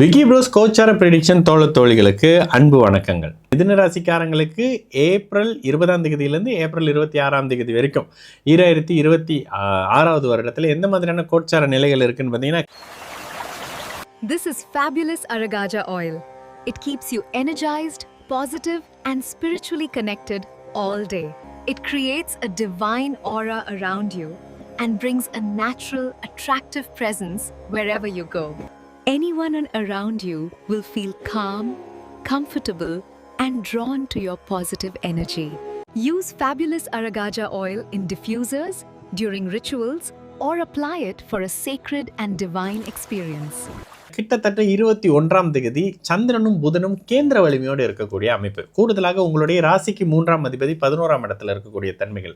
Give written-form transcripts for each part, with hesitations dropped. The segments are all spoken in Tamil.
விக்கி ப்ரோஸ் கோச்சார ப்ரெடிக்ஷன் தோழிகளுக்கு அன்பு வணக்கங்கள். மிதுன ராசிக்காரங்களுக்கு ஏப்ரல் 20ஆம் தேதியிலிருந்து ஏப்ரல் 26ஆம் தேதி வரைக்கும் 2026வது வருடத்தில் எந்த மாதிரியான கோச்சார நிலைகள் இருக்குன்னு பார்த்தீங்கன்னா, This is fabulous Aragaja oil. It keeps you energized, positive and spiritually connected all day. It creates a divine aura around you and brings a natural, attractive presence wherever you go. Anyone around you will feel calm, comfortable, and drawn to your positive energy. Use fabulous Aragaja oil in diffusers, during rituals, or apply it for a sacred and divine experience. கிட்டத்தட்ட 21ஆம் தேதி சந்திரனும் புதனும் கேந்திர வலிமையோடு இருக்கக்கூடிய அமைப்பு. கூடுதலாக உங்களுடைய ராசிக்கு 3ஆம் அதிபதி 11ஆம் இடத்துல இருக்கக்கூடிய தன்மைகள்,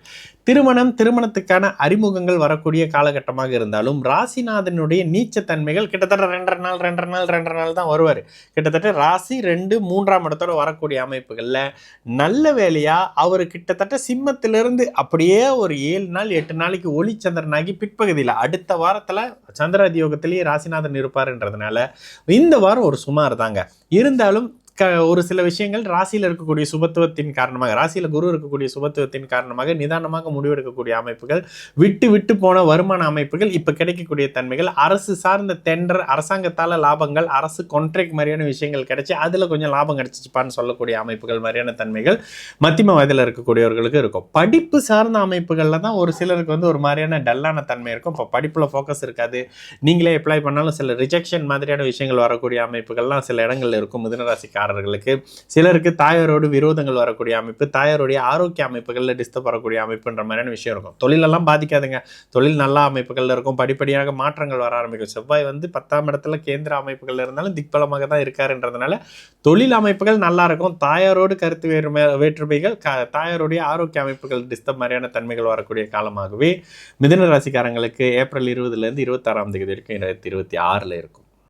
திருமணத்துக்கான அறிமுகங்கள் வரக்கூடிய காலகட்டமாக இருந்தாலும் ராசிநாதனுடைய நீச்ச தன்மைகள் கிட்டத்தட்ட 2 நாள் தான் வருவார். கிட்டத்தட்ட ராசி 2 3ஆம் இடத்தோட வரக்கூடிய அமைப்புகளில் நல்ல வேலையா அவர் கிட்டத்தட்ட சிம்மத்திலிருந்து அப்படியே ஒரு 7 நாள் 8 நாளைக்கு ஒளி சந்திரனாகி பிற்பகுதியில் அடுத்த வாரத்தில் சந்திராதியோகத்திலேயே ராசிநாதன் இருப்பார்ன்றதுனால இந்த வாரம் ஒரு சுமார் தாங்க. இருந்தாலும் ஒரு சில விஷயங்கள் ராசியில் இருக்கக்கூடிய சுபத்துவத்தின் காரணமாக, ராசியில் குரு இருக்கக்கூடிய சுபத்துவத்தின் காரணமாக நிதானமாக முடிவெடுக்கக்கூடிய அமைப்புகள், விட்டு போன வருமான அமைப்புகள், இப்போ கிடைக்கக்கூடிய தன்மைகள், அரசு சார்ந்த டெண்டர், அரசாங்கத்தால் லாபங்கள், அரசு கான்ட்ராக்ட் மாதிரியான விஷயங்கள் கிடைச்சி அதில் கொஞ்சம் லாபம் கிடைச்சிச்சுப்பான்னு சொல்லக்கூடிய அமைப்புகள் மாதிரியான தன்மைகள் மத்தியம வயதில் இருக்கக்கூடியவர்களுக்கு இருக்கும். படிப்பு சார்ந்த அமைப்புகளில் தான் ஒரு சிலருக்கு ஒரு மாதிரியான டல்லான தன்மை இருக்கும். இப்போ படிப்பில் ஃபோக்கஸ் இருக்காது. நீங்களே அப்ளை பண்ணாலும் சில ரிஜெக்ஷன் மாதிரியான விஷயங்கள் வரக்கூடிய அமைப்புகள்லாம் சில இடங்கள்ல இருக்கும். மிதுனராசிக்காரர்களுக்கு சிலருக்கு தாயாரோடு விரோதங்கள் வரக்கூடிய அமைப்பு, தாயாருடைய ஆரோக்கிய அமைப்புகளில் டிஸ்டர்ப் வரக்கூடிய அமைப்புன்ற மாதிரியான விஷயம் இருக்கும். தொழிலெல்லாம் பாதிக்காதுங்க. தொழில் நல்ல அமைப்புகளில் இருக்கும். படிப்படியாக மாற்றங்கள் வர ஆரம்பிக்கும். செவ்வாய் 10ஆம் இடத்துல கேந்திர அமைப்புகள் இருந்தாலும் திக்பலமாக தான் இருக்காருன்றதுனால தொழில் அமைப்புகள் நல்லா இருக்கும். தாயாரோடு கருத்து வேற்றுமைகள், தாயாருடைய ஆரோக்கிய அமைப்புகள் டிஸ்டர்ப் மாதிரியான தன்மைகள் வரக்கூடிய காலமாகவே மிதுன ராசிக்காரங்களுக்கு ஏப்ரல் 20லேருந்து 26ஆம் தேதி வரைக்கும் 2026 இருக்கும்.